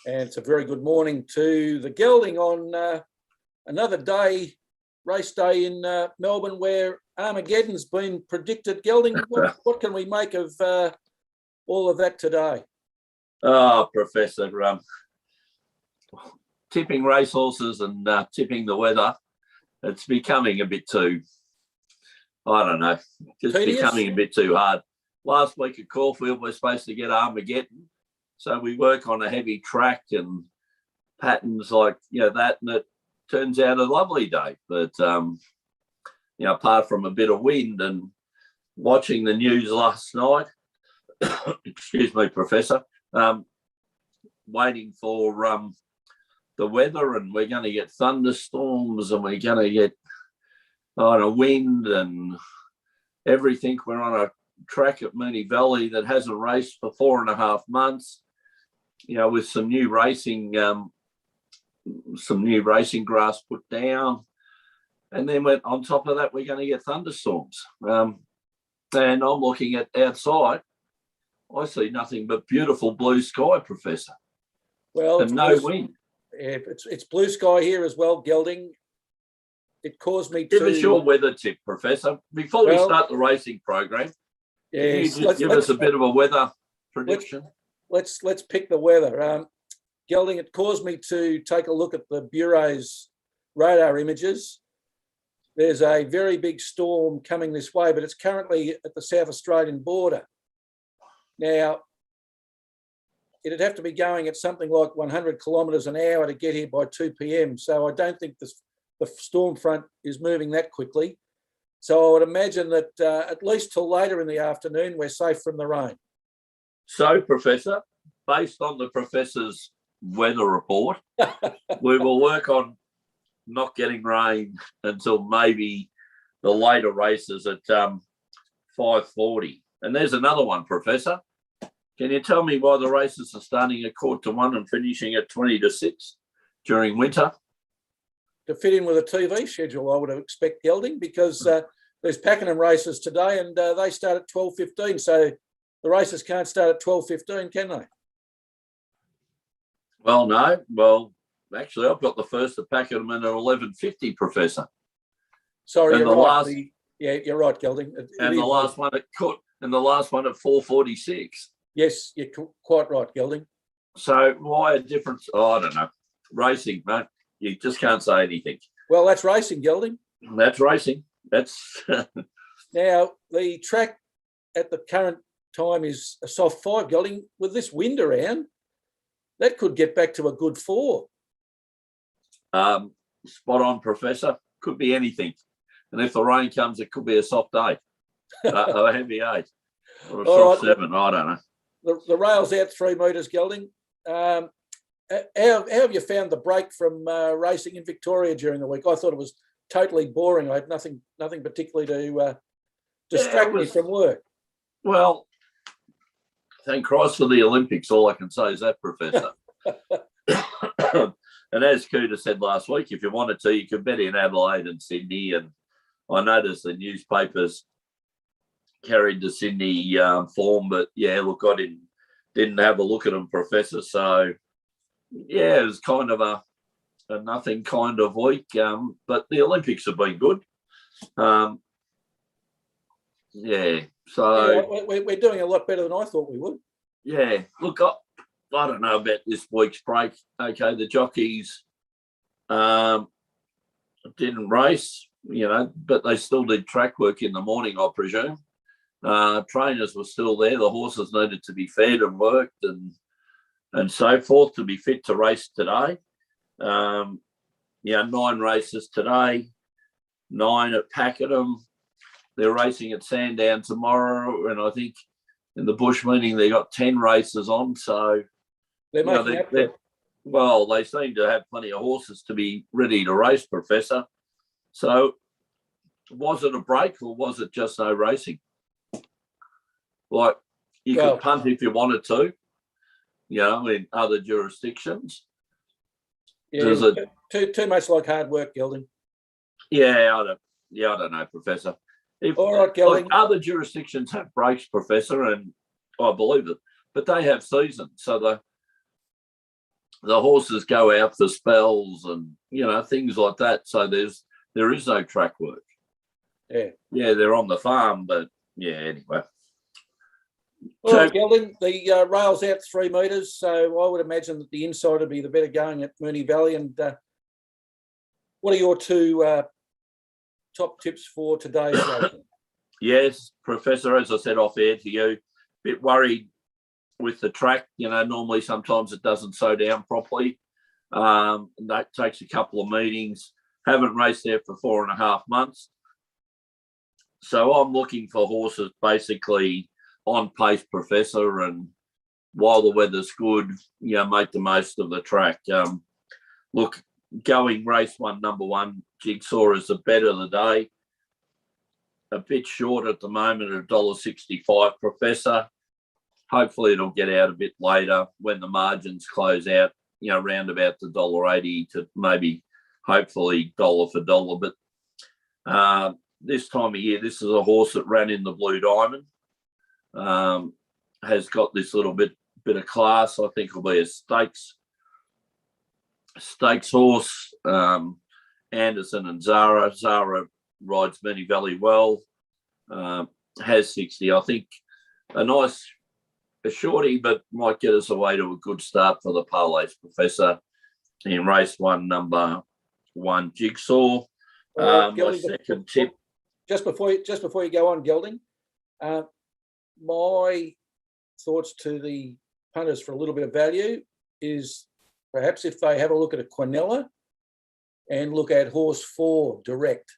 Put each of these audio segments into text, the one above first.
And it's a very good morning to the Gelding on another day, race day in Melbourne, where Armageddon's been predicted. Gelding, what can we make of all of that today? Oh, Professor, tipping racehorses and tipping the weather, it's becoming a bit too, I don't know, just Tedious? Becoming a bit too hard. Last week at Caulfield, we're supposed to get Armageddon. So we work on a heavy track and patterns like, that, and it turns out a lovely day. But, apart from a bit of wind and watching the news last night, excuse me, Professor, waiting for the weather, and we're going to get thunderstorms and we're going to get on a wind and everything. We're on a track at Moonee Valley that hasn't raced for 4.5 months, with some new racing grass put down. And then on top of that, we're going to get thunderstorms. And I'm looking at outside, I see nothing but beautiful blue sky, Professor. Well, and no wind. Yeah, it's blue sky here as well, Gelding. It caused me to... Give us your weather tip, Professor. Before we start the racing program, can you just give us a bit of a weather prediction? Let's pick the weather. Gelding, it caused me to take a look at the Bureau's radar images. There's a very big storm coming this way, but it's currently at the South Australian border. Now, it'd have to be going at something like 100 kilometres an hour to get here by 2 p.m. So I don't think the storm front is moving that quickly. So I would imagine that at least till later in the afternoon, we're safe from the rain. So, Professor, based on the Professor's weather report, we will work on not getting rain until maybe the later races at 5:40. And there's another one, Professor. Can you tell me why the races are starting at 1:45 and finishing at 6:20 during winter? To fit in with a TV schedule, I would expect, Gelding, because there's Pakenham races today and they start at 12:15. So the races can't start at 12:15, can they? Well, no. Well, actually, I've got the first at Pakenham at 11:50, Professor. Sorry, and you're right. You're right, Gelding. And the last one at 4:46. Yes, you're quite right, Gelding. So why a difference? Oh, I don't know. Racing, mate. You just can't say anything. Well, that's racing, Gelding. That's racing. That's now the track at the current time is a soft 5, Gelding. With this wind around, that could get back to a good 4. Spot on, Professor. Could be anything. And if the rain comes, it could be a soft 8, a heavy 8, or a soft 7. I don't know. The rail's out 3 metres, Gelding. How have you found the break from racing in Victoria during the week? I thought it was totally boring. I had nothing particularly to distract me from work. Well, thank Christ for the Olympics. All I can say is that, Professor. And as Cooter said last week, if you wanted to, you could bet in Adelaide and Sydney. And I noticed the newspapers carried the Sydney form, but look, I didn't have a look at them, Professor. So it was kind of a nothing kind of week. But the Olympics have been good. So we're doing a lot better than I thought we would. Yeah, look, I don't know about this week's break. Okay, the jockeys didn't race, but they still did track work in the morning, I presume. Trainers were still there. The horses needed to be fed and worked and so forth to be fit to race today. 9 races today, 9 at Pakenham. They're racing at Sandown tomorrow, and I think in the Bush meeting they got 10 races on. So they seem to have plenty of horses to be ready to race, Professor. So was it a break or was it just no racing? Like you could punt if you wanted to, in other jurisdictions. Yeah, too much like hard work, Gelding. I don't know, Professor. All right, Gelding. Other jurisdictions have breaks, Professor, and I believe it, but they have seasons. So the horses go out for spells and, things like that. So there is no track work. Yeah. Yeah, they're on the farm, but yeah, anyway. All right, Gelding, the rail's out 3 metres, so I would imagine that the inside would be the better going at Moonee Valley. And what are your 2 top tips for today's racing? Yes, Professor, as I said off air to you, a bit worried with the track. Normally sometimes it doesn't slow down properly. That takes a couple of meetings. Haven't raced there for 4.5 months. So I'm looking for horses basically on pace, Professor, and while the weather's good, make the most of the track. Look, going race 1, number 1, Jigsaw is the bet of the day. A bit short at the moment at $1.65, Professor. Hopefully it'll get out a bit later when the margins close out, round about the $1.80 to maybe hopefully dollar for dollar. But this time of year, this is a horse that ran in the Blue Diamond. Has got this little bit of class. I think it'll be a stakes horse. Anderson and Zara. Zara rides Moonee Valley well. Has 60. I think a shorty, but might get us away to a good start for the Parlays, Professor, in race 1, number 1, Jigsaw. My second tip. Just before you go on, Gelding, my thoughts to the punters for a little bit of value is perhaps if they have a look at a Quinella and look at horse 4 Direct.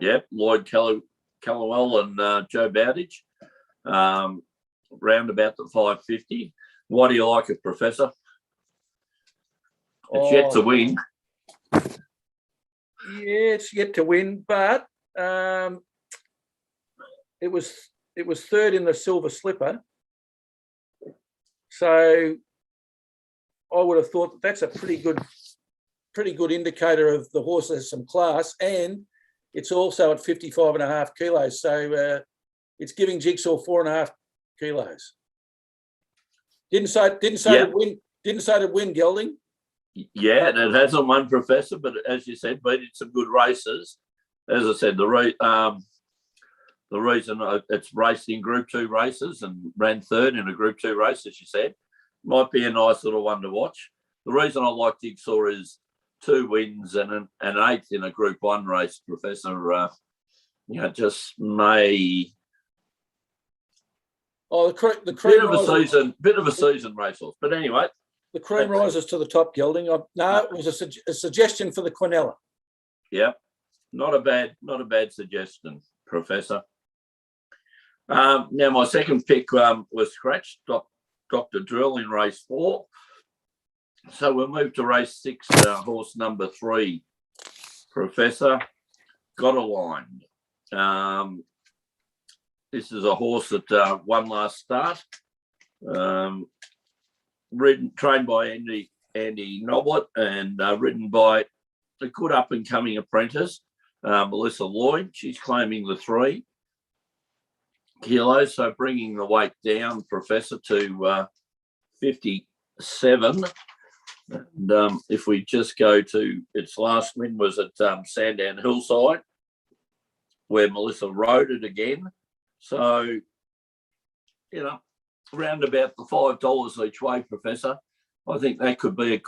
Yep, Lloyd Callowell and Joe Bowditch, round about the 550. Why do you like it, Professor? It's yet to win. Yeah, it's yet to win, but it was 3rd in the Silver Slipper. So I would have thought that's a pretty good indicator of the horse has some class, and it's also at 55.5 kilos. So it's giving Jigsaw 4.5 kilos. Didn't say to win. Didn't say to win, Gelding. Yeah, and it hasn't won, Professor, but as you said, beating some good races. As I said, the reason it's raced in Group 2 races and ran 3rd in a Group 2 race, as you said, might be a nice little one to watch. The reason I like Jigsaw is 2 wins and an 8th in a Group 1 race, Professor. Just may. Oh, the cream bit of a season racehorse, but anyway. The cream rises to the top, Gelding. No, it was a suggestion for the Quinella. Yeah, not a bad suggestion, Professor. Now my second pick was scratched, Dr. Drill in race 4. So we'll move to race 6, horse number 3, Professor. Got aligned. This is a horse that won last start. Trained by Andy Noblet and ridden by a good up-and-coming apprentice, Melissa Lloyd. She's claiming the 3 kilos, so bringing the weight down, Professor, to 57. And if we just go to its last win was at Sandown Hillside, where Melissa rode it again. So, around about the $5 each way, Professor. I think that could be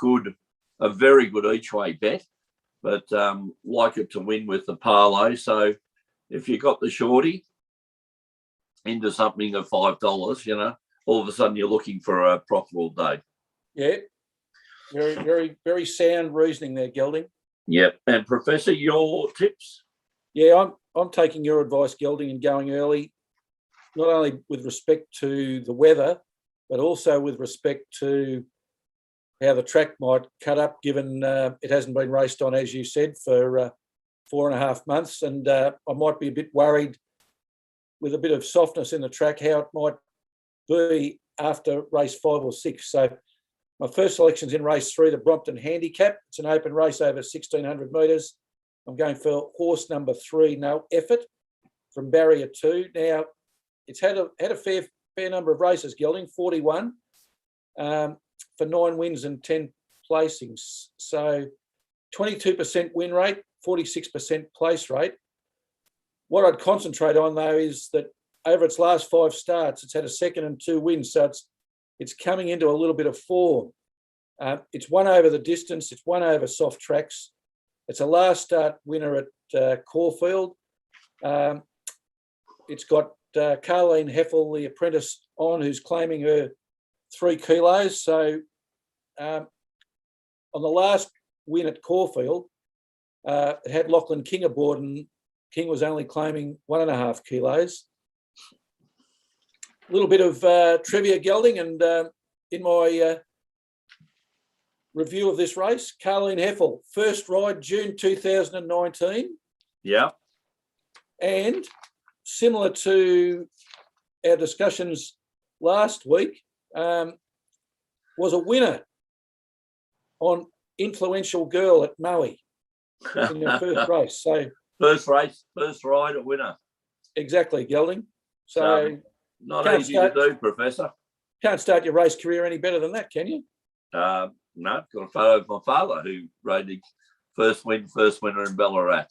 a very good each way bet, but like it to win with the parlay. So if you got the shorty into something of $5, all of a sudden you're looking for a profitable day. Yeah, very, very, very sound reasoning there, Gelding. Yep. And Professor, your tips? Yeah, I'm taking your advice, Gelding, and going early. Not only with respect to the weather, but also with respect to how the track might cut up, given it hasn't been raced on, as you said, for 4.5 months. And I might be a bit worried with a bit of softness in the track, how it might be after race 5 or 6. So my first selection's in race 3, the Brompton Handicap. It's an open race over 1,600 metres. I'm going for horse number 3, No Effort, from barrier 2. Now, it's had a fair number of races, Gelding, 41. for 9 wins and 10 placings. So 22% win rate, 46% place rate. What I'd concentrate on, though, is that over its last 5 starts, it's had a 2nd and 2 wins. So it's coming into a little bit of form. It's won over the distance. It's won over soft tracks. It's a last start winner at Caulfield. It's got Carleen Heffel, the apprentice, on, who's claiming her 3 kilos. So on the last win at Caulfield, it had Lachlan King aboard, and King was only claiming 1.5 kilos. A little bit of trivia, Gelding, and in my review of this race, Carleen Heffel, first ride June 2019. Yeah. And similar to our discussions last week, was a winner on Influential Girl at Maui in her first race. So first ride, a winner. Exactly, Gelding. So not easy to do, Professor. Can't start your race career any better than that, can you? No, got a photo of my father who rode the first winner in Ballarat.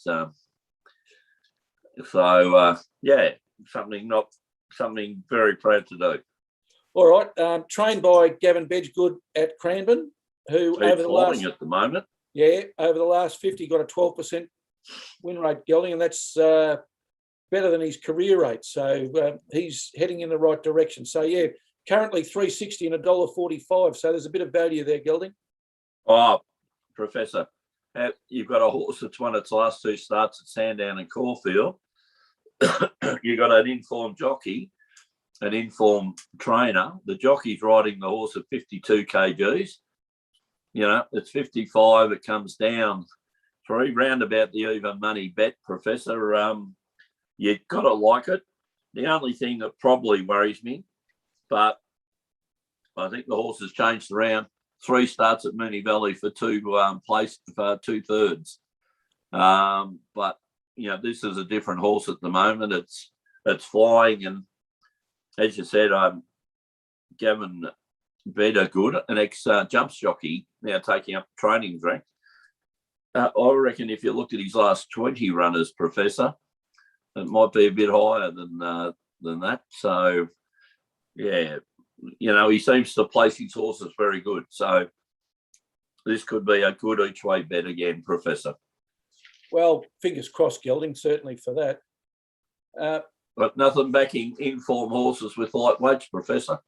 Yeah, something very proud to do. All right, trained by Gavin Bedgegood at Cranbourne, who He's over the last at the moment. Yeah, over the last 50 got a 12% win rate, Gelding, and that's better than his career rate. So he's heading in the right direction. So yeah, currently $3.60 and $1.45. So there's a bit of value there, Gelding. Oh, Professor, you've got a horse that's won its last 2 starts at Sandown and Caulfield. You've got an informed jockey, an informed trainer. The jockey's riding the horse at 52 kgs. You know, it's 55. It comes down 3, round about the even money bet, Professor. You've got to like it. The only thing that probably worries me, but I think the horse has changed around. 3 starts at Moonee Valley for 2 placed for 2/3. But you know, this is a different horse at the moment. It's flying, and as you said, Gavin Bedgegood, an ex-jumps jockey, now taking up the training rank. I reckon if you looked at his last 20 runners, Professor, it might be a bit higher than that. So, yeah, you know, he seems to place his horses very good. So this could be a good each way bet again, Professor. Well, fingers crossed, Gelding, certainly for that. But nothing backing informed horses with light weights, Professor.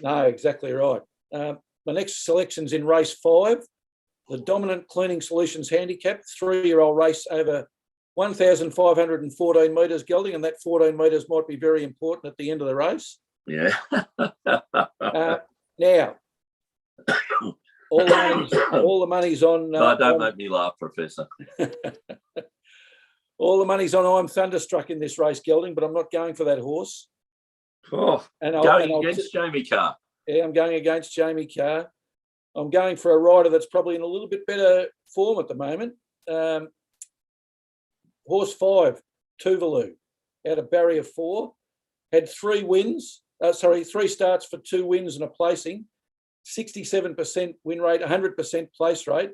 No, exactly right. My next selection's in race 5, the Dominant Cleaning Solutions Handicap, 3-year-old race over 1,514 metres, Gelding, and that 14 metres might be very important at the end of the race. Yeah. Now, all the money's on. No, don't make me laugh, Professor. All the money's on I'm Thunderstruck in this race, Gelding, but I'm not going for that horse. Oh, going against Jamie Carr. Yeah, I'm going against Jamie Carr. I'm going for a rider that's probably in a little bit better form at the moment. Horse 5, Tuvalu, out of barrier 4, had 3 starts for 2 wins and a placing, 67% win rate, 100% place rate.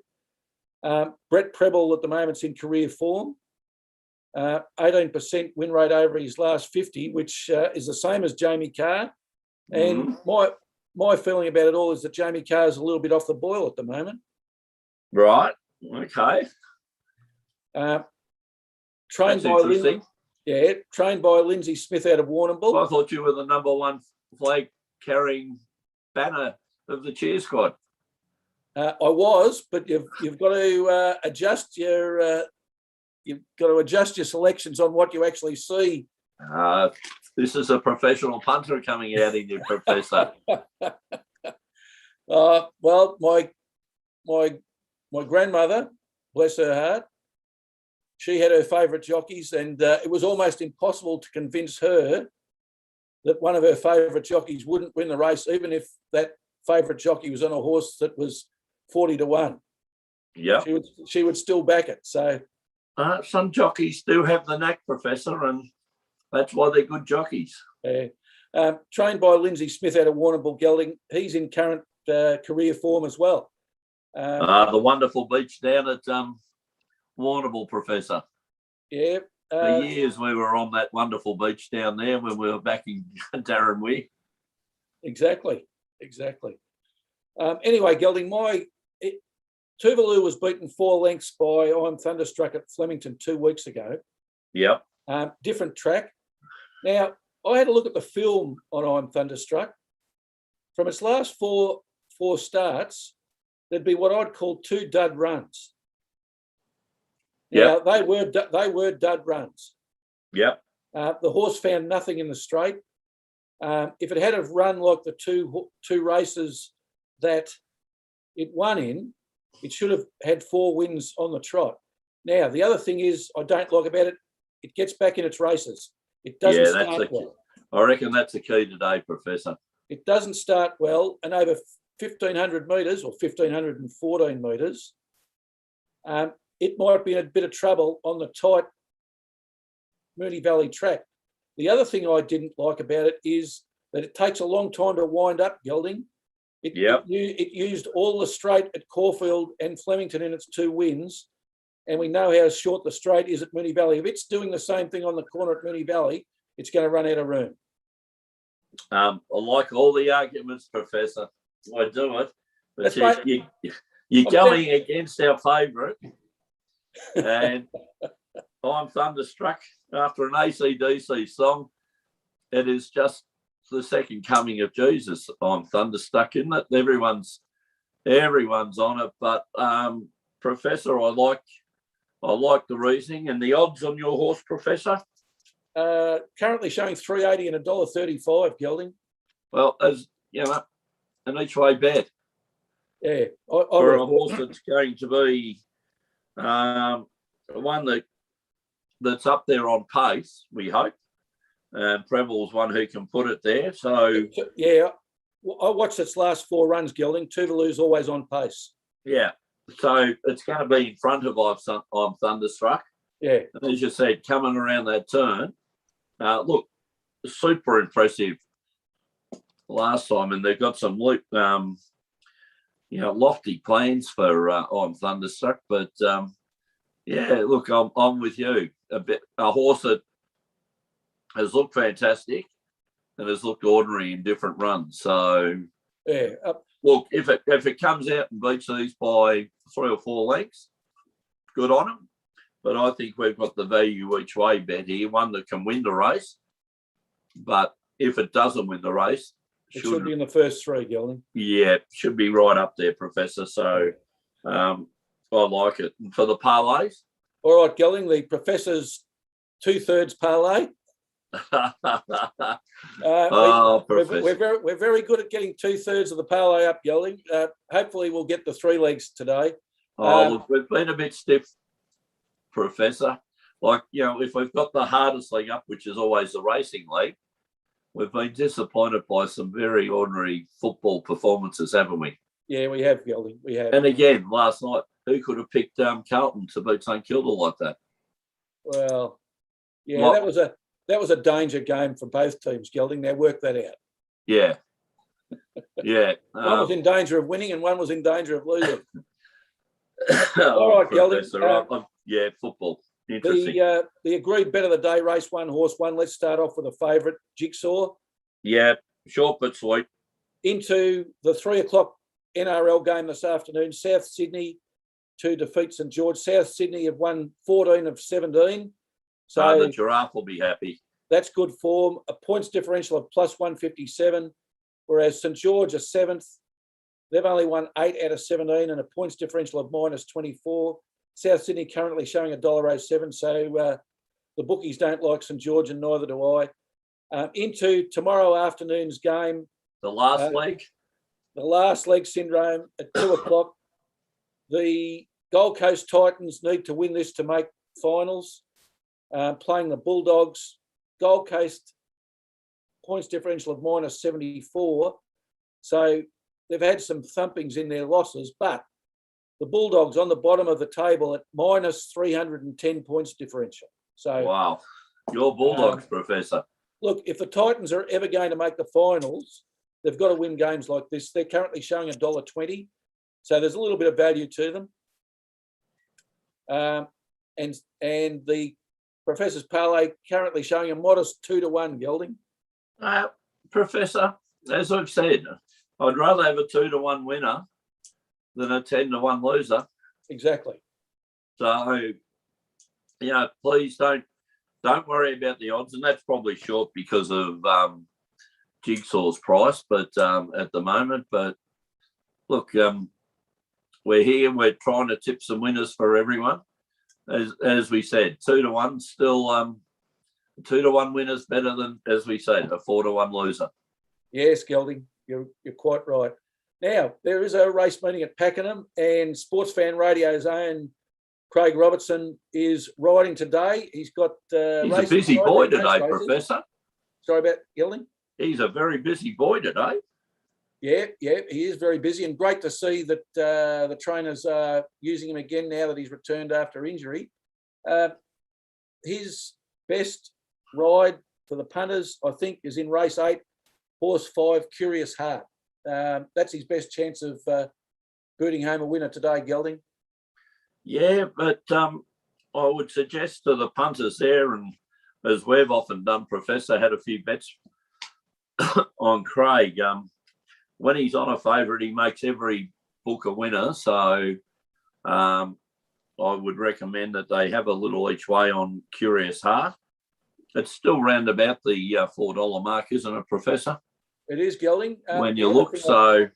Brett Preble at the moment's in career form, 18% win rate over his last 50, which is the same as Jamie Carr. And my feeling about it all is that Jamie Carr is a little bit off the boil at the moment. Right. Okay. Trained by Lindsay Smith out of Warrnambool. I thought you were the number 1 flag carrying banner of the cheer squad. I was, but you've got to adjust your selections on what you actually see. This is a professional punter coming out in you, Professor. Well, my grandmother, bless her heart, she had her favourite jockeys, and it was almost impossible to convince her that one of her favourite jockeys wouldn't win the race, even if that favourite jockey was on a horse that was 40-1. Yeah, she would still back it. So some jockeys do have the knack, Professor, and that's why they're good jockeys. Trained by Lindsay Smith out of Warrnambool Gelding. He's in current career form as well. The wonderful beach down at Warrnambool, Professor. Yeah. For years we were on that wonderful beach down there when we were back in Darren Weir. Exactly. Anyway, Gelding, Tuvalu was beaten 4 lengths by I'm Thunderstruck at Flemington 2 weeks ago. Yep. Different track. Now, I had a look at the film on I'm Thunderstruck. From its last four starts, there'd be what I'd call 2 dud runs. Yeah, they were dud runs. Yep. The horse found nothing in the straight. If it had have run like the two races that it won in, it should have had 4 wins on the trot. Now, the other thing is I don't like about it, it gets back in its races. It doesn't start well. I reckon that's the key today, Professor. It doesn't start well, and over 1,500 metres or 1,514 metres, it might be in a bit of trouble on the tight Moonee Valley track. The other thing I didn't like about it is that it takes a long time to wind up, Gelding. It used all the straight at Caulfield and Flemington in its 2 wins, and we know how short the straight is at Moonee Valley. If it's doing the same thing on the corner at Moonee Valley, it's going to run out of room. I like all the arguments, Professor. I do it. But you're going against our favourite. And I'm Thunderstruck after an AC/DC song. It is just the second coming of Jesus. I'm Thunderstruck, isn't it? Everyone's on it. But Professor, I like the reasoning and the odds on your horse, Professor. Currently showing $3.80 and $1.35, Gelding. Well, as you know, an each way bet. Yeah, for a horse that's going to be one that's up there on pace, we hope. Preble's one who can put it there. So yeah, I watched its last 4 runs, Gelding. Tuvalu's always on pace. Yeah, so it's going to be in front of I'm Thunderstruck. Yeah, and as you said, coming around that turn. Look, super impressive last time, and they've got some lofty plans for I'm Thunderstruck. But yeah, look, I'm with you. A horse that has looked fantastic and has looked ordinary in different runs. So yeah. Look, if it comes out and beats these by 3 or 4 lengths, good on them. But I think we've got the value each way bet here, one that can win the race. But if it doesn't win the race, it should be in the first 3, Gelding. Yeah, should be right up there, Professor. So I like it. And for the parlays? All right, Gelding, the Professor's 2/3 parlay. We're very good at getting 2/3 of the parlay up, Gelding. Hopefully we'll get the 3 legs today. Look, we've been a bit stiff, Professor. Like, if we've got the hardest leg up, which is always the racing leg, we've been disappointed by some very ordinary football performances, haven't we? Yeah, we have, Gelding. We have. And again, last night, who could have picked Carlton to beat St Kilda like that? Well, yeah, that was a danger game for both teams, Gelding. Now work that out. Yeah. Yeah. One was in danger of winning and one was in danger of losing. All right, Gelding. Yeah, football. Interesting. The agreed bet of the day, race 1, horse 1. Let's start off with a favourite, Jigsaw. Yeah, short but sweet. Into the 3 o'clock NRL game this afternoon, South Sydney to defeat St George. South Sydney have won 14 of 17. So the Giraffe will be happy. That's good form. A points differential of plus 157, whereas St George are 7th. They've only won 8 out of 17 and a points differential of minus 24. South Sydney currently showing $1.07, so the bookies don't like St George and neither do I. Into tomorrow afternoon's game. The last leg? The last leg syndrome at 2 o'clock. The Gold Coast Titans need to win this to make finals. Playing the Bulldogs. Gold Coast points differential of minus 74. So they've had some thumpings in their losses, but the Bulldogs on the bottom of the table at minus 310 points differential. So wow, your Bulldogs, Professor. look, if the Titans are ever going to make the finals, they've got to win games like this. They're currently showing $1.20, so there's a little bit of value to them. And the Professor's Parlay currently showing a modest 2-1, Gelding. Professor, as I've said, I'd rather have a 2-1 winner than a 10-1 loser. Exactly. So, please don't worry about the odds, and that's probably short because of Jigsaw's price, but at the moment. But look, we're here. We're trying to tip some winners for everyone. As we said, 2-1 still. 2-1 winners better than, as we said, a 4-1 loser. Yes, Gelding, you're quite right. Now, there is a race meeting at Pakenham, and Sports Fan Radio's own Craig Robertson is riding today. He's got he's a busy boy today, Professor. Sorry about Gelding. He's a very busy boy today. Yeah, he is very busy, and great to see that the trainers are using him again now that he's returned after injury. His best ride for the punters, I think, is in race 8, horse 5, Curious Heart. That's his best chance of booting home a winner today, Gelding. Yeah, but I would suggest to the punters there, and as we've often done, Professor, had a few bets on Craig. When he's on a favourite, he makes every book a winner. So I would recommend that they have a little each way on Curious Heart. It's still round about the $4 mark, isn't it, Professor? It is, Gelding. When you look, so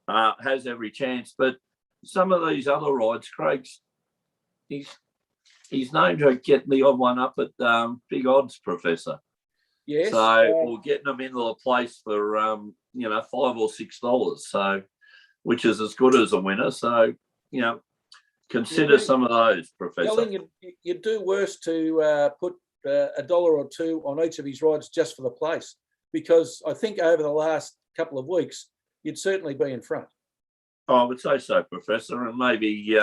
has every chance. But some of these other rides, Craig's, he's known to get the odd one up at big odds, Professor. Yes. So we're getting them into a place for $5 or $6. So, which is as good as a winner. So, consider some of those, Professor. Gelding, you'd do worse to put $1 or $2 on each of his rides just for the place, because I think over the last couple of weeks you'd certainly be in front. I would say so, Professor, and maybe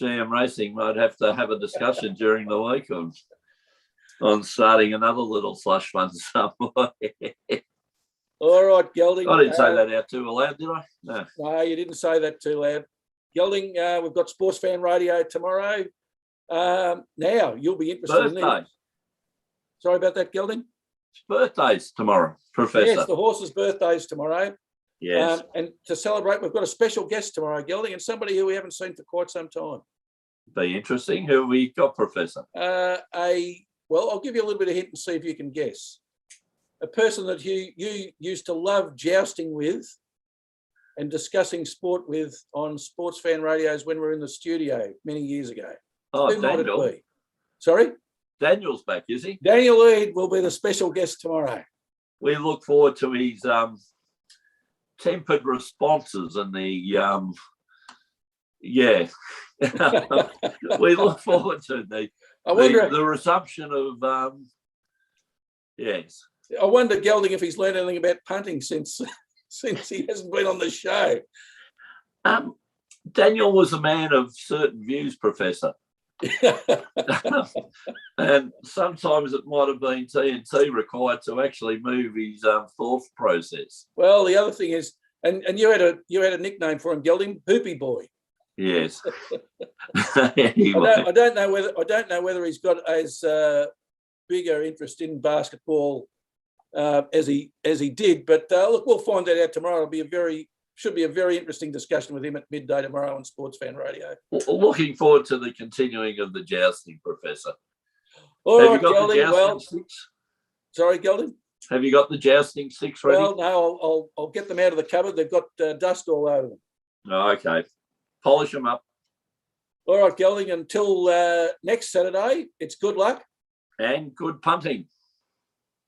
GM Racing might have to have a discussion during the week on starting another little slush fund somewhere. All right, Gelding. I didn't say that out too loud, did I? No, you didn't say that too loud. Gelding, we've got Sports Fan Radio tomorrow. Now, you'll be interested in this. Sorry about that, Gelding. It's birthdays tomorrow, Professor. Yes, the horse's birthday's tomorrow. Yes. And to celebrate, we've got a special guest tomorrow, Gelding, and somebody who we haven't seen for quite some time. Be interesting. Who we got, Professor? Well, I'll give you a little bit of hint and see if you can guess. A person that you used to love jousting with and discussing sport with on Sports Fan Radios when we were in the studio many years ago. Oh, Who Daniel. might it be? Sorry? Daniel's back, is he? Daniel Lead will be the special guest tomorrow. We look forward to his tempered responses and the we look forward to the resumption of yes. I wonder, Gelding, if he's learned anything about punting since he hasn't been on the show. Daniel was a man of certain views, Professor. And sometimes it might have been TNT required to actually move his thought process. Well, the other thing is, and you had a nickname for him, Gelding, Poopy Boy. Yes. I don't know whether he's got as bigger interest in basketball as he did, but look, we'll find that out tomorrow. Should be a very interesting discussion with him at midday tomorrow on Sports Fan Radio. Looking forward to the continuing of the jousting, Professor. All right, Gelding. Sorry, Gelding. Have you got the jousting sticks ready? Well, no, I'll get them out of the cupboard. They've got dust all over them. Oh, okay. Polish them up. All right, Gelding. Until next Saturday, it's good luck. And good punting.